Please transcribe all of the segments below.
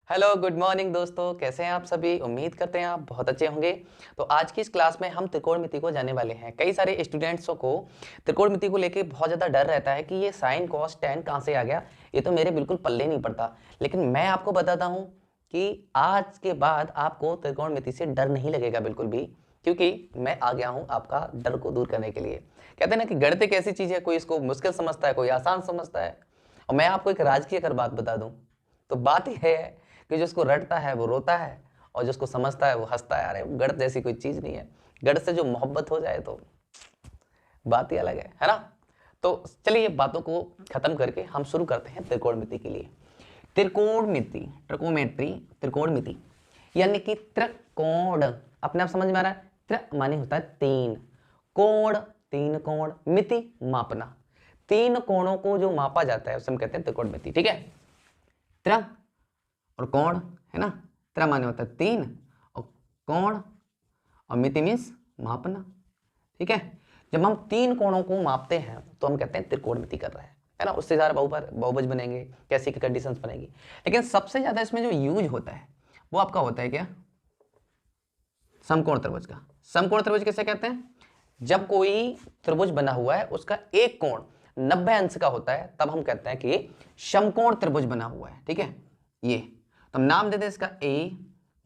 Hello good morning दोस्तों, कैसे हैं आप सभी। उम्मीद करते हैं आप बहुत अच्छे होंगे। तो आज की इस क्लास में हम त्रिकोणमिति को जाने वाले हैं। कई सारे स्टूडेंट्सों को त्रिकोणमिति को लेके बहुत ज़्यादा डर रहता है कि ये साइन कॉस टैन कहाँ से आ गया, ये तो मेरे बिल्कुल पल्ले नहीं पड़ता। लेकिन मैं आपको बताता हूँ कि आज के बाद आपको त्रिकोणमिति से डर नहीं लगेगा बिल्कुल भी, क्योंकि मैं आ गया हूँ आपका डर को दूर करने के लिए। कहते हैं ना कि गणित एक ऐसी चीज़ है, कोई इसको मुश्किल समझता है, कोई आसान समझता है। और मैं आपको एक राज की अगर बात बता दूँ तो बात यह है कि जिसको रटता है वो रोता है और जिसको समझता है वो हंसता है। अरे गणित जैसी कोई चीज नहीं है, गणित से जो मोहब्बत हो जाए तो बात ही अलग है ना। तो चलिए बातों को खत्म करके हम शुरू करते हैं त्रिकोणमिति के लिए। त्रिकोणमिति, ट्रिकोमेट्री, त्रिकोणमिति यानी कि त्रिकोण अपने आप समझ में आ रहा है। त्रि माने होता है तीन, कोण तीन कोण, मिति मापना, तीन कोणों को जो मापा जाता है उसे हम कहते हैं त्रिकोणमिति। ठीक है, त्रि और कोण है ना। त्रि माने होता है तीन और कोण और मिति मीन्स मापना। ठीक है, जब हम तीन कोणों को मापते हैं तो हम कहते हैं त्रिकोणमिति कर रहे हैं, है ना। उससे ज़्यादा बहुभुज बनेंगे, कैसी की कंडीशंस बनेगी। लेकिन सबसे ज़्यादा इसमें जो यूज होता है वो आपका होता है क्या, समकोण त्रिभुज का। समकोण त्रिभुज किसे कहते हैं, जब कोई त्रिभुज बना हुआ है उसका एक कोण 90 अंश का होता है तब हम कहते हैं कि समकोण त्रिभुज बना हुआ है। ठीक है, ये तो हम नाम देते हैं इसका ए,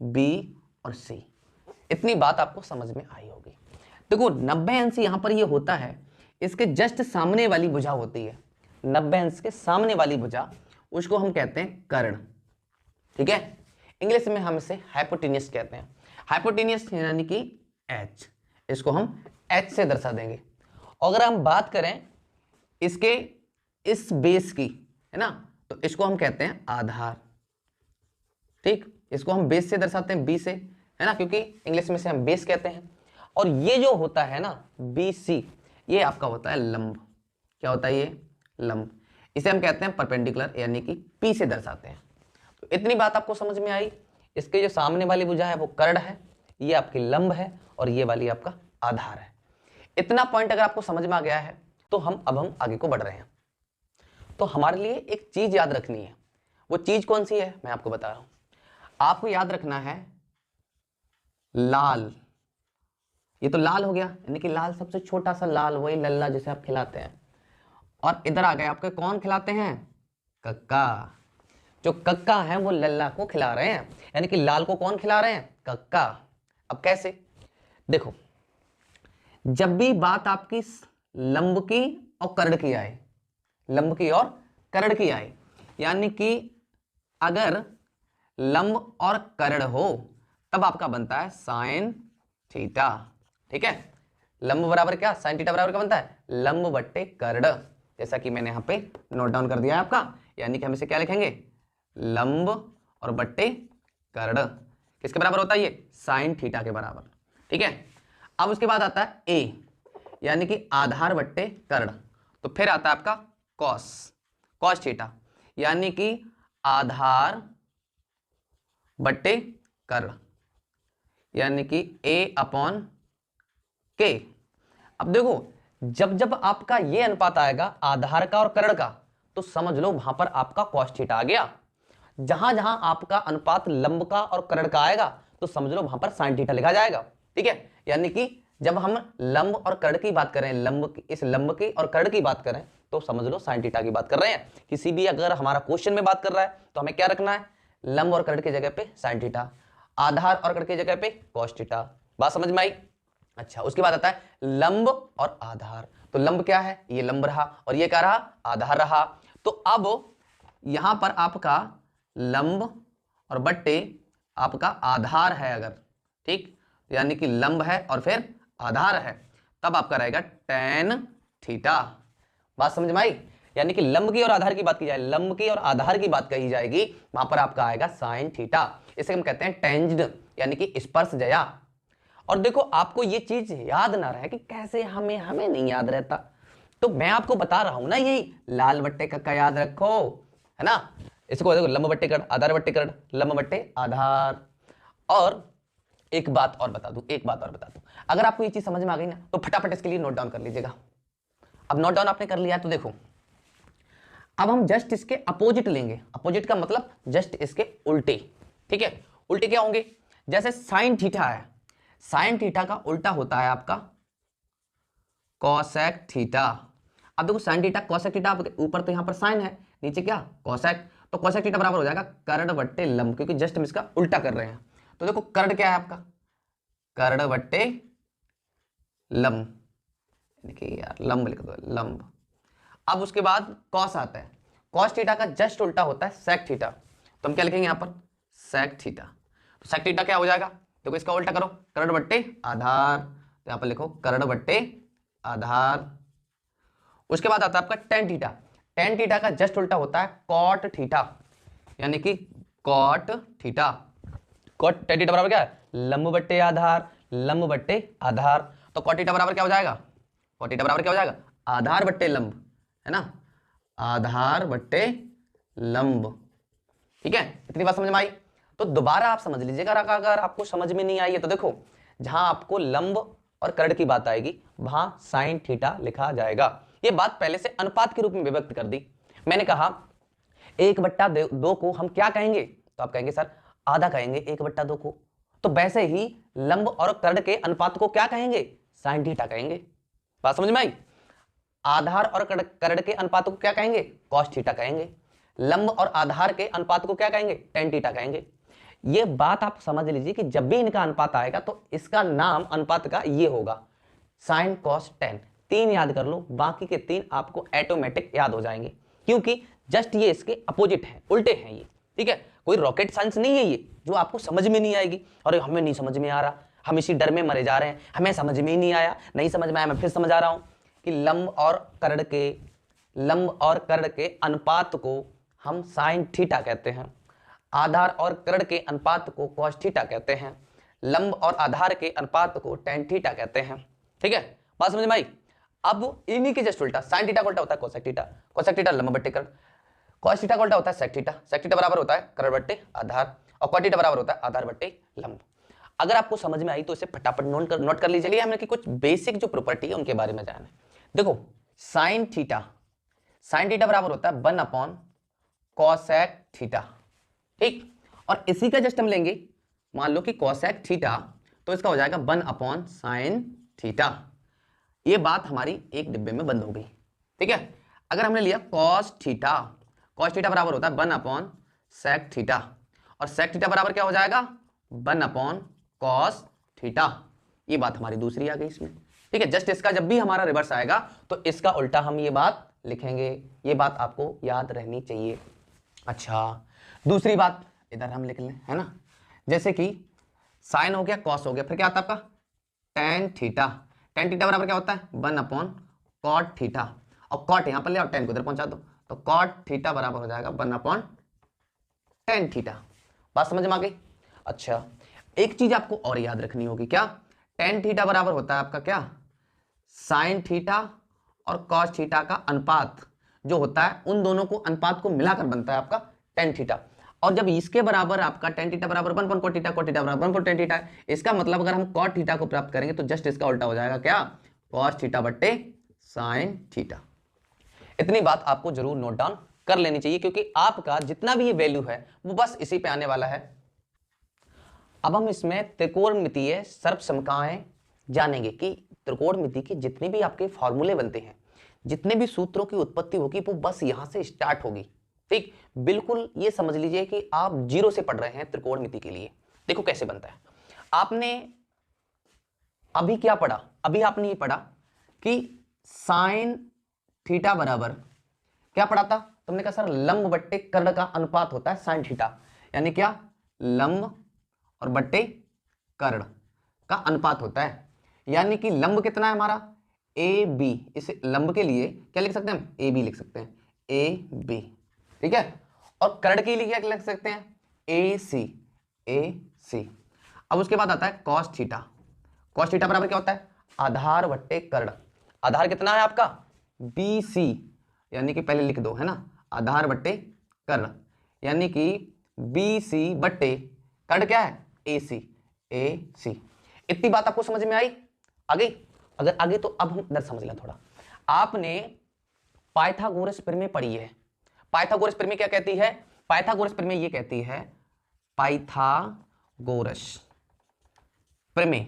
बी और सी। इतनी बात आपको समझ में आई होगी। देखो 90 अंश यहां पर ये होता है, इसके जस्ट सामने वाली भुजा होती है, 90 अंश के सामने वाली भुजा, उसको हम कहते हैं कर्ण। ठीक है, इंग्लिश में हम इसे हाइपोटेन्यूस कहते हैं। हाइपोटेन्यूस यानी कि एच, इसको हम एच से दर्शा देंगे। अगर हम बात करें इसके इस बेस की, है ना, तो इसको हम कहते हैं आधार। ठीक, इसको हम बेस से दर्शाते हैं, बी से, है ना, क्योंकि इंग्लिश में से हम बेस कहते हैं। और ये जो होता है ना बी सी, ये आपका होता है लंब। क्या होता है ये, लंब। इसे हम कहते हैं परपेंडिकुलर यानी कि पी से दर्शाते हैं। तो इतनी बात आपको समझ में आई। इसके जो सामने वाली भुजा है वो कर्ण है, ये आपकी लंब है और ये वाली आपका आधार है। इतना पॉइंट अगर आपको समझ में आ गया है तो हम आगे को बढ़ रहे हैं। तो हमारे लिए एक चीज याद रखनी है। वो चीज कौन सी है मैं आपको बता रहा हूं। आपको याद रखना है लाल। ये तो लाल हो गया, यानी कि लाल सबसे छोटा सा लाल, वही लल्ला जिसे आप खिलाते हैं। और इधर आ गए आपके कौन खिलाते हैं, कक्का। जो कक्का है वो लल्ला को खिला रहे हैं, यानी कि लाल को कौन खिला रहे हैं, कक्का। अब कैसे, देखो जब भी बात आपकी लंब की और कर्ण की आए, लंब की और कर्ण की आए, यानी कि अगर लंब और कर्ण हो तब आपका बनता है साइन थीटा। ठीक है, लंब बराबर क्या, साइन थीटा बराबर क्या बनता है, लंब बट्टे कर्ण। जैसा कि मैंने यहां पे नोट डाउन कर दिया है आपका, यानी कि हम इसे क्या लिखेंगे, लंब और बट्टे कर्ण। किसके बराबर होता है ये, साइन थीटा के बराबर। ठीक है, अब उसके बाद आता है ए, यानी कि आधार बट्टे कर्ण। तो फिर आता है आपका कॉस, कॉस थीटा, यानी कि आधार बट्टे कर्ण, यानी कि ए अपॉन के। अब देखो जब जब आपका ये अनुपात आएगा आधार का और कर्ण का, तो समझ लो वहां पर आपका कॉस थीटा आ गया। जहां जहां आपका अनुपात लंब का और कर्ण का आएगा तो समझ लो वहां पर साइन थीटा लिखा जाएगा। ठीक है, यानी कि जब हम लंब और कर्ण की बात करें, लंब की, इस लंब की और कर्ण की बात करें, तो समझ लो साइन थीटा की बात कर रहे हैं। किसी भी अगर हमारा क्वेश्चन में बात कर रहा है तो हमें क्या रखना है, लंब और कर्ण की जगह पे साइन थीटा, आधार और कर्ण की जगह पे कॉस थीटा। बात समझ में आई। अच्छा, उसके बाद आता है लंब और आधार। तो लंब क्या है, ये लंब रहा, और ये क्या रहा, आधार रहा। तो अब यहां पर आपका लंब और बट्टे आपका आधार है अगर, ठीक, यानी कि लंब है और फिर आधार है, तब आपका रहेगा tan थीटा। बात समझ में आई। यानी कि लंब की और आधार की बात की जाए, लंब की और आधार की बात कही जाएगी, वहां पर आपका आएगा साइन थीटा। इसे हम कहते हैं टेंज्ड, यानी कि स्पर्श जया। और देखो आपको ये चीज याद ना रहे कि कैसे हमें हमें नहीं याद रहता, तो मैं आपको बता रहा हूं ना, यही लाल बट्टे का याद रखो, है ना। इसको देखो लंब बट्टे कर्ण, आधार बट्टे कर्ण, लंब बट्टे आधार। और एक बात और बता दूं, एक बात और बता दूं, अगर आपको ये चीज समझ में आ गई ना तो फटाफट इसके लिए नोट डाउन कर लीजिएगा। अब नोट डाउन आपने कर लिया तो देखो, अब हम जस्ट इसके अपोजिट लेंगे, अपोजिट का मतलब जस्ट इसके उल्टे, ठीक है। उल्टे क्या होंगे, जैसे साइन थीटा है, साइन थीटा का उल्टा होता है आपका कॉसेक थीटा। अब देखो साइन थीटा कॉसेक थीटा, ऊपर तो यहां पर साइन है, नीचे क्या कॉसेक, तो कॉसेक थीटा बराबर हो जाएगा कर्ण बट्टे लंब, क्योंकि जस्ट हम इसका उल्टा कर रहे हैं। तो देखो कर्ण क्या है आपका, कर्ण बट्टे लंब, देखिए यार लंब लिख दो, लंब। अब उसके बाद कॉस आता है, कॉस थीटा का जस्ट उल्टा होता है सेक थीटा, तो हम क्या लिखेंगे यहां पर सेक थीटा। तो सेक थीटा क्या हो जाएगा, देखो इसका उल्टा करो, कर्ण बट्टे आधार, तो यहां पर लिखो कर्ण बट्टे आधार। उसके बाद आता है आपका टेन थीटा, टेन थीटा का जस्ट उल्टा होता है कॉट थीटा, यानी कि cot theta. Cot tan theta बराबर क्या है, लंब बट्टे आधार, लंब बट्टे आधार। तो कॉट थीटा बराबर क्या हो जाएगा, कॉट थीटा बराबर क्या हो जाएगा, आधार बट्टे लंब, है ना, आधार बट्टे लंब। ठीक है, इतनी बात समझ में आई। तो दोबारा आप समझ लीजिएगा, अगर आपको समझ में नहीं आई है तो देखो, जहां आपको लंब और कर्ण की बात आएगी वहां साइन थीटा लिखा जाएगा। ये बात पहले से अनुपात के रूप में विभक्त कर दी। मैंने कहा 1/2 को हम क्या कहेंगे, तो आप कहेंगे सर आधा कहेंगे 1/2 को। तो वैसे ही लंब और कर्ण के अनुपात को क्या कहेंगे, साइन थीटा कहेंगे। बात समझ में आई। आधार और कर्ण के अनुपात को क्या कहेंगे, कॉस थीटा कहेंगे। लंब और आधार के अनुपात को क्या कहेंगे, टेन थीटा कहेंगे। ये बात आप समझ लीजिए कि जब भी इनका अनुपात आएगा तो इसका नाम अनुपात का ये होगा साइन कॉस टेन। 3 याद कर लो, बाकी के 3 आपको ऑटोमेटिक याद हो जाएंगे, क्योंकि जस्ट ये इसके अपोजिट हैं, उल्टे हैं ये। ठीक है, कोई रॉकेट साइंस नहीं है ये जो आपको समझ में नहीं आएगी, और हमें नहीं समझ में आ रहा, हम इसी डर में मरे जा रहे हैं, हमें समझ में ही नहीं आया, नहीं समझ में आया, मैं फिर समझा रहा हूं कि लंब और कर्ण के अनुपात को हम साइन थीटा कहते हैं, आधार और कर्ण के अनुपात को कॉस थीटा कहते हैं, लंब और आधार के अनुपात को टेन थीटा कहते हैं। ठीक है, बात समझ में आई। अब इन्हीं के जस्ट उल्टा, साइन थीटा का उल्टा होता है कोसेक थीटा, कोसेक थीटा लंब बट्टे कर्ण, कॉस थीटा का उल्टा होता है सेक थीटा, सेक थीटा बराबर होता है कर्ण बट्टे आधार, और कॉट थीटा बराबर होता है आधार बट्टे लंब। अगर आपको समझ में आई तो इसे फटाफट नोट कर लीजिए। हमने की कुछ बेसिक जो प्रॉपर्टी है उनके बारे में जाना है। देखो साइन थीटा बराबर होता है 1 कॉसेक थीटा। ठीक, और इसी का जस्ट हम लेंगे, मान लो कि कॉसेक थीटा, तो इसका हो जाएगा 1 साइन थीटा। ये बात हमारी एक डिब्बे में बंद हो गई। ठीक है, अगर हमने लिया कॉस थीटा बराबर होता है 1 सेक थीटा, और सेक थीटा बराबर क्या हो जाएगा 1 कॉस थीटा। ये बात हमारी दूसरी आ गई इसमें। ठीक है, जस्ट इसका जब भी हमारा रिवर्स आएगा तो इसका उल्टा हम ये बात लिखेंगे, ये बात आपको याद रहनी चाहिए। अच्छा, दूसरी बात इधर हम लिख लें, है ना, जैसे कि साइन हो गया, कॉस हो गया, फिर क्या आता है आपका टेन थीटा। टेन थीटा बराबर क्या होता है 1 कॉट थीटा, और कॉट यहां पर ले और टेन को इधर पहुंचा दो, तो कॉट थीटा बराबर हो जाएगा 1/टेन थीटा। बात समझ में आ गई। अच्छा, एक चीज आपको और याद रखनी होगी, क्या, टेन थीटा बराबर होता है आपका क्या, साइन थीटा और कॉस थीटा का अनुपात जो होता है, उन दोनों को अनुपात को मिलाकर बनता है आपका टेन थीटा। और जब इसके बराबर आपका टेन थीटा बराबर 1 कॉट थीटा, कॉट थीटा बराबर 1 टेन थीटा, इसका मतलब अगर हम कॉट थीटा को प्राप्त करेंगे तो जस्ट इसका उल्टा हो जाएगा क्या, कॉस थीटा बट्टे साइन थीटा। इतनी बात आपको जरूर नोट डाउन कर लेनी चाहिए, क्योंकि आपका जितना भी ये वैल्यू है वो बस इसी पे आने वाला है। अब हम इसमें त्रिकोणमितीय सर्वसमकाएं जानेंगे कि त्रिकोणमिति के जितने भी आपके फॉर्मूले बनते हैं, जितने भी सूत्रों की उत्पत्ति होगी वो बस यहां से स्टार्ट होगी। ठीक, बिल्कुल ये समझ लीजिए कि आप 0 से पढ़ रहे हैं त्रिकोणमिति के लिए। देखो कैसे बनता है। आपने अभी क्या पढ़ा, अभी आपने ये पढ़ा कि साइन थीटा बराबर क्या पढ़ा था तुमने, कहा सर लंब बट्टे कर्ण का अनुपात होता है साइन थीटा, यानी क्या, लंब और बट्टे कर्ण का अनुपात होता है, यानी कि लंब कितना है हमारा ए बी, इस लंब के लिए क्या लिख सकते हैं हम, ए बी लिख सकते हैं, ए बी। ठीक है, और कर्ण के लिए क्या लिख सकते हैं, ए सी। अब उसके बाद आता है कॉस थीटा बराबर क्या होता है, आधार बट्टे कर्ण। आधार कितना है आपका बी सी, यानी कि पहले लिख दो, है ना, आधार बट्टे कर्ण, यानी कि बी सी बट्टे कर्ण क्या है ए सी। इतनी बात आपको समझ में आई। आगे, अगर आगे तो अब हम इधर समझ लें थोड़ा। आपने पाइथागोरस प्रमेय पढ़ी है, पाइथागोरस प्रमेय क्या कहती है? पाइथागोरस प्रमेय ये कहती है, पाइथागोरस प्रमेय,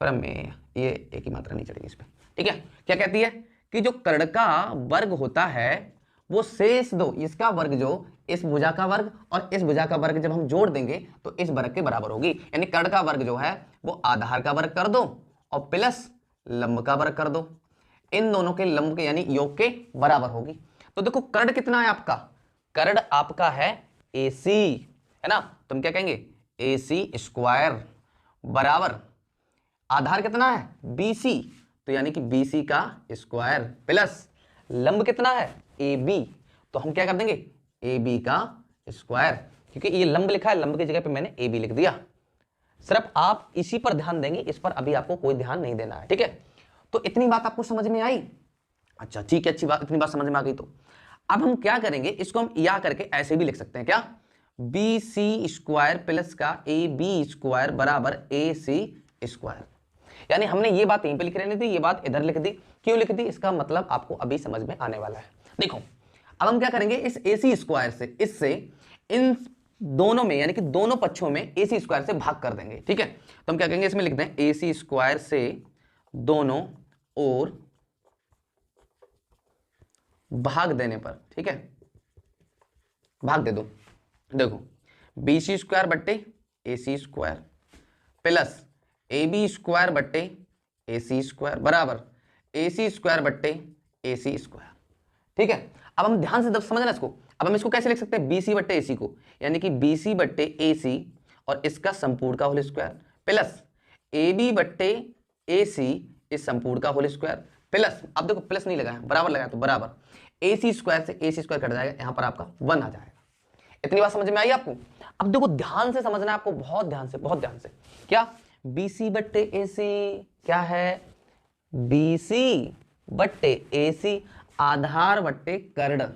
प्रमेय ये एक ही मात्रा नहीं चढ़ेगी इस पे, ठीक है। क्या कहती है कि जो कर्ण का वर्ग होता है वो शेष दो, इसका वर्ग जो इस भुजा का वर्ग और इस भुजा का वर्ग जब हम जोड़ देंगे तो इस वर्ग के बराबर होगी। यानी कर्ण का वर्ग जो है वो आधार का वर्ग कर दो और प्लस लंब का वर्ग कर दो, इन दोनों के लंब के यानी योग के बराबर होगी। तो देखो कर्ण कितना है आपका? कर्ण आपका है AC, है ना। तुम क्या कहेंगे? AC स्क्वायर बराबर आधार कितना है? BC, तो यानी कि BC का स्क्वायर प्लस लंब कितना है? AB, तो हम क्या कर देंगे? AB का स्क्वायर, क्योंकि ये लंब लिखा है, लंब की जगह पे मैंने AB लिख दिया। सिर्फ आप इसी पर ध्यान देंगे, इस पर अभी आपको कोई ध्यान नहीं देना है, ठीक है। तो इतनी बात आपको समझ में आई? अच्छा ठीक है, अच्छी बात, इतनी बात समझ में आ गई। तो अब हम क्या करेंगे, इसको हम या करके ऐसे भी लिख सकते हैं, क्या? BC स्क्वायर प्लस का AB स्क्वायर बराबर AC स्क्वायर। यानी हमने ये बात यहीं पे लिख रहने दी, ये बात इधर लिख दी। क्यों लिख दी? इसका मतलब आपको अभी समझ में आने वाला है। देखो अब हम क्या करेंगे, इस AC स्क्वायर से, इससे इन दोनों में यानी कि दोनों पक्षों में AC स्क्वायर से भाग कर देंगे, ठीक है। तो हम क्या करेंगे, इसमें लिख दें AC स्क्वायर से दोनों ओर भाग देने पर, ठीक है, भाग दे दो। देखो BC स्क्वायर बट्टे AC square plus AB square बट्टे AC स्क्वायर बराबर AC स्क्वायर बट्टे AC स्क्वायर, ठीक है। अब हम ध्यान से समझना इसको। अब हम इसको कैसे लिख सकते हैं? BC बट्टे AC को, यानी कि BC बट्टे AC और इसका संपूर्ण का होल स्क्वायर प्लस AB बट्टे AC इस संपूर्ण का होल स्क्वायर प्लस, अब देखो प्लस नहीं लगाया, बराबर लगाया, तो बराबर AC स्क्वायर से AC स्क्वायर कट जाएगा, यहां पर आपका 1 आ जाएगा। इतनी बात समझ में आई आपको? अब देखो ध्यान से समझना है आपको, बहुत ध्यान से, बहुत ध्यान से। क्या? BC बट्टे AC क्या है? BC बट्टे AC आधार बट्टे कर्ण,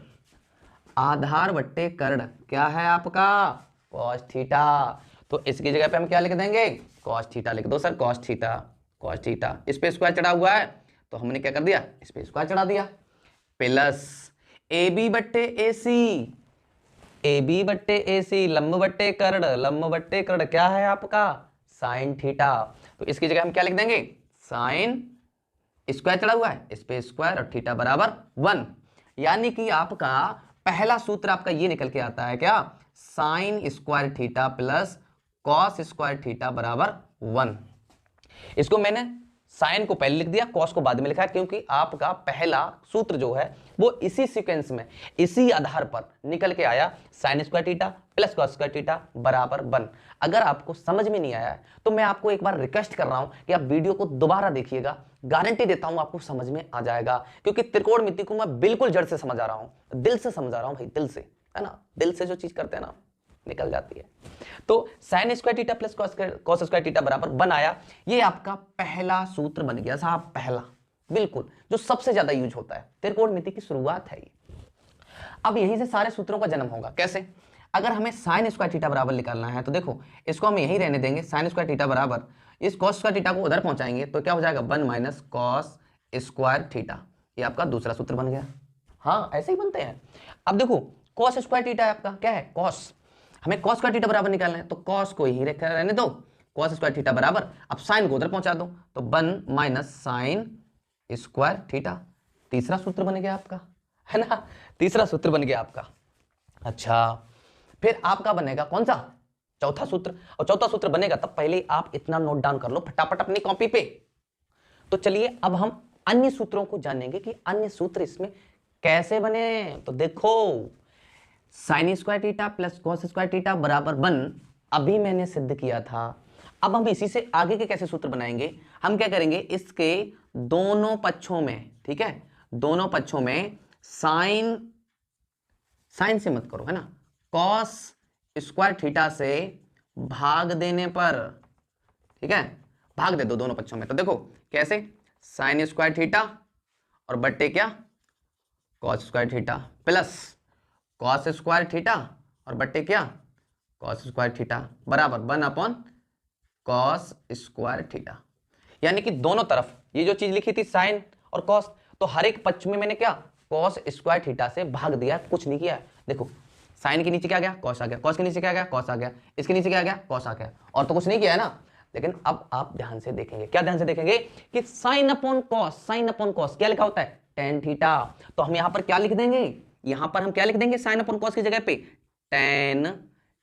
आधार बट्टे कर्ण क्या है आपका? cos theta. तो इसकी जगह पे हम क्या लिख देंगे? cos थीटा लिख दो sir, cos theta, cos theta. इस पे स्क्वायर चढ़ा हुआ है तो हमने क्या कर दिया, इस पे स्क्वायर चढ़ा दिया, प्लस AB बट्टे AC, AB बट्टे AC लंब बट्टे कर्ण, लंब बट्टे कर्ण क्या है आपका? Sine theta. तो इसकी जगह हम क्या लिख देंगे? साइन, स्क्वायर चढ़ा हुआ है, इस पे स्क्वायर और थीटा बराबर 1। यानी कि आपका पहला सूत्र आपका ये निकल के आता है, क्या? Sine square theta plus cos square theta बराबर 1। इसको मैंने साइन को पहले लिख दिया, कॉस को बाद में लिखा, क्योंकि आपका पहला सूत्र जो है वो इसी सीक्वेंस में, इसी आधार पर निकल के आया, sine square theta plus cos square theta बराबर 1। अगर आपको समझ में नहीं आया है तो मैं आपको एक बार रिक्वेस्ट कर रहा हूं कि आप वीडियो को दोबारा देखिएगा, गारंटी देता हूं आपको समझ में आ जाएगा, क्योंकि त्रिकोणमिति को मैं बिल्कुल जड़ से समझा रहा हूं, दिल से समझा रहा हूं भाई, दिल से, है ना। दिल से जो चीज करते हैं ना निकल जाती है। तो sine square theta plus cos square theta बराबर 1 आया। ये आपका पहला सूत्र बन गया साहब, पहला, बिल्कुल जो सबसे ज्यादा यूज होता है, त्रिकोणमिति की शुरुआत है ये। अब यहीं से सारे सूत्रों का जन्म होगा। कैसे? अगर हमें साइन स्क्वायर थीटा बराबर निकालना है तो देखो इसको हम यहीं रहने देंगे, साइन स्क्वायर थीटा बराबर इस कॉस स्क्वायर थीटा को उधर पहुंचाएंगे तो क्या हो जाएगा? 1 माइनस कॉस स्क्वायर थीटा। ये आपका दूसरा सूत्र बन गया। हाँ ऐसे ही बनते हैं। अब देखो कॉस स्क्वायर थीटा आपका क्या है? कॉस, हमें कॉस स्क्वायर थीटा बराबर निकालना है तो कॉस को यहीं रहने दो, कॉस स्क्वायर थीटा बराबर, अब साइन को उधर पहुंचा दो तो 1 माइनस साइन स्क्वायर थीटा। तीसरा सूत्र बन गया आपका, है ना, तीसरा सूत्र बन गया आपका। अच्छा फिर आपका बनेगा कौन सा? चौथा सूत्र। और चौथा सूत्र बनेगा तब पहले आप इतना नोट डाउन कर लो फटाफट अपनी कॉपी पे। तो चलिए अब हम अन्य सूत्रों को जानेंगे कि अन्य सूत्र इसमें कैसे बने। तो देखो sine square theta plus cos square theta बराबर 1 अभी मैंने सिद्ध किया था। अब हम इसी से आगे के कैसे सूत्र बनाएंगे? हम क्या करेंगे, इसके दोनों पक्षों में, ठीक है, दोनों पक्षों में साइन, साइन से मत करो, है ना, कॉस स्क्वायर थीटा से भाग देने पर, ठीक है, भाग दे दो दोनों पक्षों में। तो देखो कैसे, साइन स्क्वायर थीटा और बट्टे क्या? Cos square theta plus cos square theta और बट्टे क्या? कॉस स्क्वायर थीटा बराबर 1 अपॉन कॉस स्क्वायर थीटा। यानी कि दोनों तरफ ये जो चीज लिखी थी साइन और कॉस, तो हर एक पक्ष में मैंने क्या? कॉस स्क्वायर थीटा से भाग दिया, कुछ नहीं किया। देखो साइन के नीचे क्या गया, कॉस आ गया, कॉस के नीचे क्या गया, कॉस आ गया, इसके नीचे क्या गया, कॉस आ गया, और तो कुछ नहीं किया है ना। लेकिन अब आप ध्यान से देखेंगे, क्या ध्यान से देखेंगे कि sine upon cos, sine upon cos क्या लिखा होता है, टेन थीटा। तो हम यहां पर क्या लिख देंगे, यहां पर हम क्या लिख देंगे, साइन अपॉन कॉस की जगह पे टेन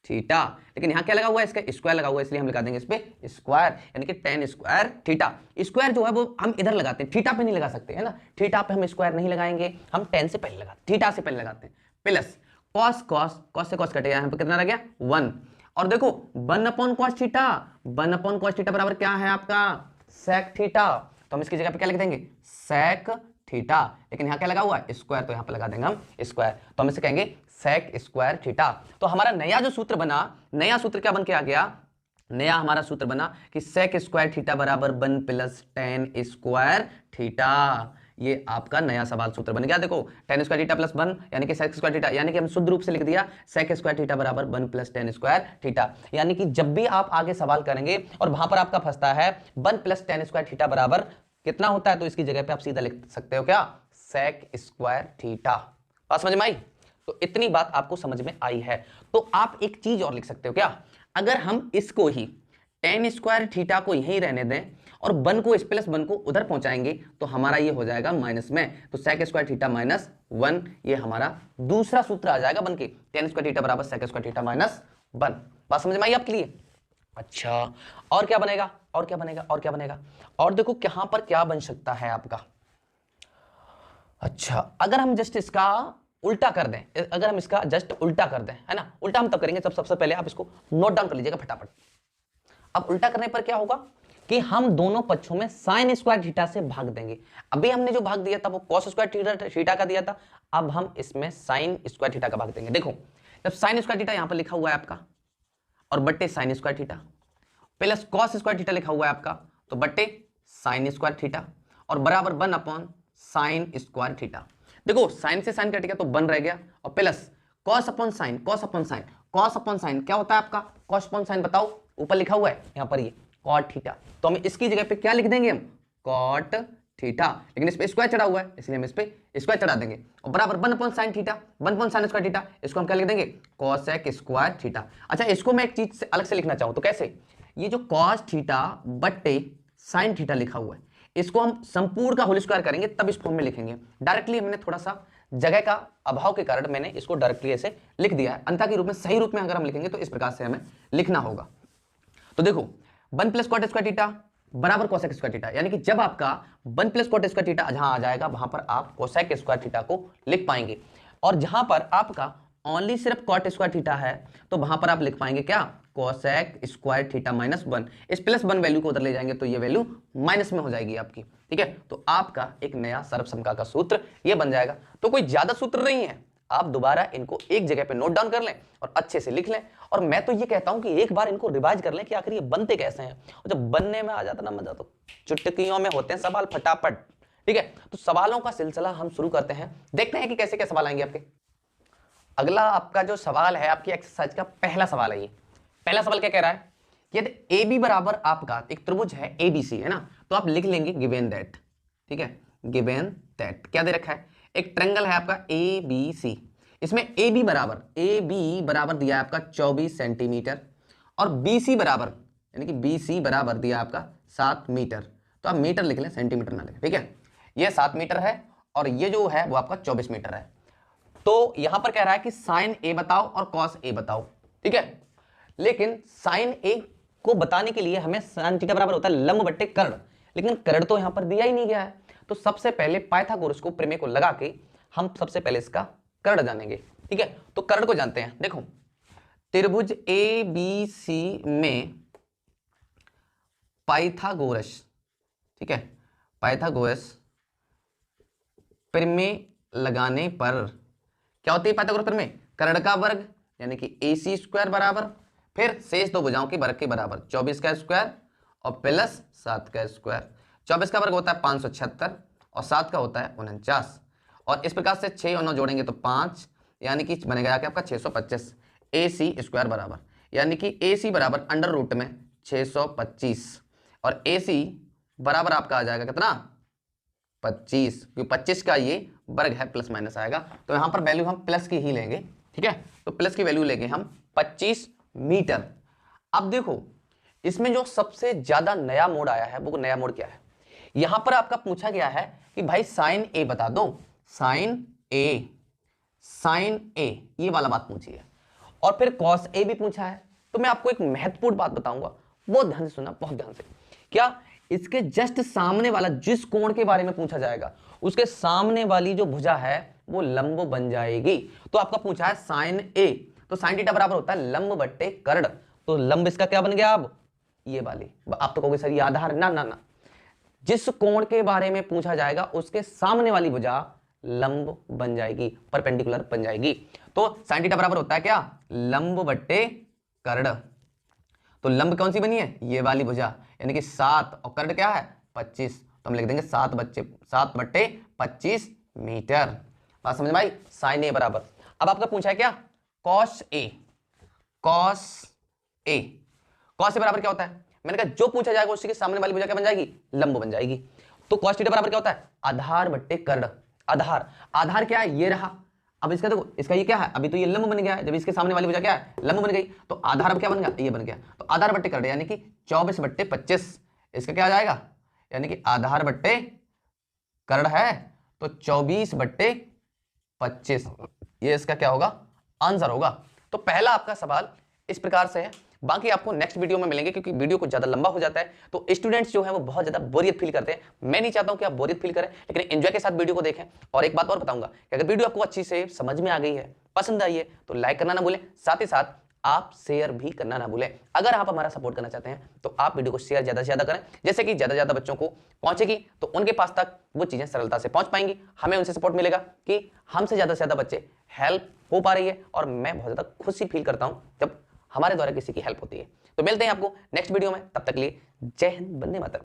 थीटा। लेकिन यहां क्या लगा हुआ है, इसका स्क्वायर लगा हुआ है, इसलिए हम लिखा देंगे इस पे स्क्वायर, यानी कि टेन स्क्वायर थीटा। स्क्वायर जो है वो हम इधर लगाते हैं, थीटा पे नहीं लगा सकते है ना, थीटा पे हम स्क्वायर नहीं लगाएंगे, हम टेन से पहले लगाते, थीटा से पहले लगाते हैं, प्लस कॉस, कॉस कॉस से कॉस कटेगा, यहां पे कितना रह गया 1। और देखो 1 upon cos theta, 1 upon cos theta बराबर क्या है आपका, सेक थीटा। तो हम इसकी जगह पे क्या लिख देंगे, सेक थीटा। लेकिन यहां क्या लगा हुआ है, स्क्वायर, तो यहां पे लगा देंगे हम स्क्वायर, तो हम इसे कहेंगे सेक स्क्वायर थीटा। तो हमारा नया जो सूत्र बना, नया सूत्र क्या बन के आ गया, नया हमारा सूत्र बना कि सेक स्क्वायर थीटा बराबर 1 प्लस टेन स्क्वायर थीटा। ये आपका नया सवाल सूत्र बन गया। देखो टेन स्क्वायर थीटा प्लस 1 यानी कि सेक स्क्वायर थीटा, यानी कि हम शुद्ध रूप से लिख दिया सेक स्क्वायर थीटा बराबर 1 प्लस टेन स्क्वायर थीटा। यानी कि जब भी आप आगे सवाल करेंगे और वहां पर आपका फंसता है 1 प्लस टेन स्क्वायर थीटा बराबर कितना होता है, तो इसकी जगह पे आप सीधा लिख सकते हो क्या, सेक स्क्वायर थीटा। बात समझ में आई? तो इतनी बात आपको समझ में आई है। तो आप एक चीज और लिख सकते हो क्या, अगर हम इसको ही टेन स्क्वायर थीटा को यहीं रहने दें और 1 को, इस प्लस 1 को उधर पहुंचाएंगे, तो हमारा ये हो जाएगा माइनस में, तो सेक स्क्वायर थीटा माइनस 1, ये हमारा दूसरा सूत्र आ जाएगा बन के, टेन स्क्वायर थीटा बराबर सेक स्क्वायर थीटा माइनस 1। बात समझ में आई आपके लिए? अच्छा, और क्या बनेगा, और क्या बनेगा, और क्या बनेगा, और देखो यहां पर क्या बन सकता है आपका। अच्छा, अगर हम जस्ट इसका उल्टा कर दें, अगर हम इसका जस्ट उल्टा कर दें, है ना, उल्टा हम तब करेंगे जब सबसे पहले आप इसको नोट डाउन कर लीजिएगा फटाफट। अब उल्टा करने पर क्या होगा कि हम दोनों पक्षों में साइन स्क्वायर थीटा से भाग देंगे। अभी हमने जो भाग दिया था वो कॉस स्क्वायर थीटा का दिया था, अब हम इसमें साइन स्क्वायर थीटा का भाग देंगे। देखो जब साइन स्क्वायर थीटा यहां पर लिखा हुआ है आपका, और बट्टे sine square theta, plus cos square theta लिखा हुआ है आपका, तो बट्टे साइन स्क्वायर थीटा, और बराबर 1 अपॉन साइन स्क्वायर थीटा। देखो साइन से साइन कट गया तो 1 रह गया, और plus cos upon sine, cos upon sine, cos upon sine क्या होता है आपका, कॉस अपॉन साइन बताओ, ऊपर लिखा हुआ है यहां पर ये कॉट थीटा, तो हम इसकी जगह पे क्या लिख देंगे, हम कॉट थीटा, लेकिन इस पे स्क्वायर चढ़ा हुआ है इसलिए हम इस पे स्क्वायर चढ़ा देंगे, और बराबर 1 upon sine theta, 1 upon sine square theta, इसको हम क्या लिख देंगे, कॉसेक स्क्वायर थीटा। अच्छा, इसको मैं एक चीज से अलग से लिखना चाहूं तो कैसे, ये जो कॉस थीटा बट्टे साइन थीटा लिखा हुआ है, इसको हम संपूर्ण का होल स्क्वायर करेंगे तब इस फॉर्म में लिखेंगे। डायरेक्टली हमने थोड़ा सा जगह का अभाव के कारण मैंने इसको डायरेक्टली ऐसे लिख दिया है, अंतर के रूप में सही रूप में अगर हम लिखेंगे तो इस प्रकार से हमें लिखना होगा। तो देखो 1 प्लस कॉट स्क्वायर थीटा बराबर कोसेक स्क्वायर थीटा, यानी कि जब आपका 1 प्लस कॉट स्क्वायर थीटा जहां आ जाएगा वहां पर आप कोसेक स्क्वायर थीटा को लिख पाएंगे, और जहां पर आपका ओनली सिर्फ कॉट स्क्वायर थीटा है तो वहां पर आप लिख पाएंगे क्या, कोसेक स्क्वायर थीटा माइनस 1। इस प्लस 1 वैल्यू को उधर ले जाएंगे तो ये वैल्यू माइनस में हो जाएगी आपकी, ठीक है। तो आपका एक नया सर्वसमता का सूत्र ये बन जाएगा। तो कोई ज्यादा सूत्र नहीं है, आप दोबारा इनको एक जगह पे नोट डाउन कर लें और अच्छे से लिख लें, और मैं तो ये कहता हूं कि एक बार इनको रिवाइज कर लें कि आखिर ये बनते कैसे हैं, और जब बनने में आ जाता ना मजा तो चुटकियों में होते हैं सवाल फटाफट, ठीक है। तो सवालों का सिलसिला हम शुरू करते हैं, देखते हैं कि कैसे क्या सवाल आएंगे आपके। अगला आपका जो सवाल है आपकी एक्सरसाइज का पहला सवाल है, ये पहला सवाल क्या कह रहा है, यदि ए बी बराबर आपका एक त्रिभुज है ए बी सी, है ना, तो आप लिख लेंगे गिवन दैट, ठीक है, गिवन दैट क्या दे रखा है, एक ट्रायंगल है आपका ए बी सी, इसमें ए बी बराबर दिया है आपका 24 सेंटीमीटर, और बी सी बराबर यानी कि बी सी बराबर दिया आपका 7 मीटर, तो आप मीटर लिख लें सेंटीमीटर ना लिखें, ठीक है। ये 7 मीटर है और ये जो है वो आपका 24 मीटर है। तो यहां पर कह रहा है कि साइन ए बताओ और कॉस ए बताओ, ठीक है। लेकिन साइन ए को बताने के लिए हमें साइन थीटा बराबर होता है लंब बट्टे कर्ण, लेकिन कर्ण तो यहां पर दिया ही नहीं गया है, तो सबसे पहले पाइथागोरस को प्रमेय को लगा के हम सबसे पहले इसका कर्ण जानेंगे, ठीक है। तो कर्ण को जानते हैं, देखो त्रिभुज ए बी सी में पाइथागोरस, ठीक है, पाइथागोरस प्रमेय लगाने पर क्या होती है पाइथागोरस प्रमेय, कर्ण का वर्ग यानी कि AC स्क्वायर बराबर फिर शेष दो भुजाओं के वर्ग के बराबर 24 का स्क्वायर और प्लस 7 का स्क्वायर। 24 का वर्ग होता है 576 और 7 का होता है 49, और इस प्रकार से 6 और 9 जोड़ेंगे तो 5, यानी कि बनेगा जाके आपका 625 AC स्क्वायर बराबर, यानी कि AC बराबर अंडर रूट में 625 और AC बराबर आपका आ जाएगा कितना 25, क्योंकि 25 का ये वर्ग है, प्लस माइनस आएगा, तो यहां पर वैल्यू हम प्लस की ही लेंगे, ठीक है। तो प्लस की वैल्यू लेंगे हम 25 मीटर। अब देखो इसमें जो सबसे ज्यादा नया मोड आया है वो नया मोड क्या है, यहां पर आपका पूछा गया है कि भाई साइन ए बता दो, साइन ए, साइन ए ये वाला बात पूछी है, और फिर कॉस ए भी पूछा है। तो मैं आपको एक महत्वपूर्ण बात बताऊंगा, बहुत ध्यान से सुनना, बहुत ध्यान से। क्या इसके जस्ट सामने वाला जिस कोण के बारे में पूछा जाएगा उसके सामने वाली जो भुजा है वो लंब बन जाएगी। तो आपका पूछा है साइन ए, तो साइन थीटा बराबर होता है लंब बट्टे कर्ण, तो लंब इसका क्या बन गया, अब ये वाली। आप तो कहोगे सर ये आधार, ना ना ना, जिस कोण के बारे में पूछा जाएगा उसके सामने वाली भुजा लंब बन जाएगी, परपेंडिकुलर बन जाएगी। तो साइन थीटा बराबर होता है क्या, लंब बट्टे कर्ण। तो लंब कौन सी बनी है, ये वाली भुजा, यानी कि 7, और कर्ण क्या है 25, तो हम लिख देंगे 7 बट्टे 25 मीटर। बात समझ में आई, साइन ए बराबर। अब आपका पूछा है क्या, cos A, cos A, cos A बराबर क्या होता है, मैंने कहा जो पूछा जाएगा उसके सामने वाली भुजा क्या बन जाएगी, लंब बन जाएगी। तो कॉस थीटा बराबर क्या होता है, आधार बट्टे कर्ण। आधार, आधार क्या है, ये रहा। अब इसका देखो, इसका ये क्या है, अभी तो ये लंब बन गया है, जब इसके सामने वाली भुजा क्या है, लंब बन गई, तो आधार अब क्या बन गया, ये बन गया। तो आधार बट्टे कर्ण यानी कि 24 बट्टे 25, इसका क्या आ जाएगा, यानी कि आधार बट्टे कर्ण है तो 24 बट्टे 25, ये इसका क्या होगा, आंसर होगा। तो पहला आपका सवाल इस प्रकार से है। बाकी आपको नेक्स्ट वीडियो में मिलेंगे, क्योंकि वीडियो कुछ ज्यादा लंबा हो जाता है, तो स्टूडेंट्स जो है वो बहुत ज्यादा बोरियत फील करते हैं। मैं नहीं चाहता हूं कि आप बोरियत फील करें, लेकिन एंजॉय के साथ वीडियो को देखें। और एक बात और बताऊंगा कि अगर वीडियो आपको अच्छी से समझ में आ गई है, पसंद आई है, तो लाइक करना ना भूलें, साथ ही साथ आप शेयर भी करना ना भूलें। अगर आप हमारा सपोर्ट करना चाहते हैं तो आप वीडियो को शेयर ज्यादा से ज्यादा करें, जैसे कि ज्यादा से ज्यादा बच्चों को पहुंचेगी तो उनके पास तक वो चीजें सरलता से पहुंच पाएंगी। हमें उनसे सपोर्ट मिलेगा कि हमसे ज्यादा से ज्यादा बच्चे हेल्प हो पा रही है, और मैं बहुत ज्यादा खुशी फील करता हूं जब हमारे द्वारा किसी की हेल्प होती है। तो मिलते हैं आपको नेक्स्ट वीडियो में, तब तक के लिए जय हिंद, वंदे मातरम।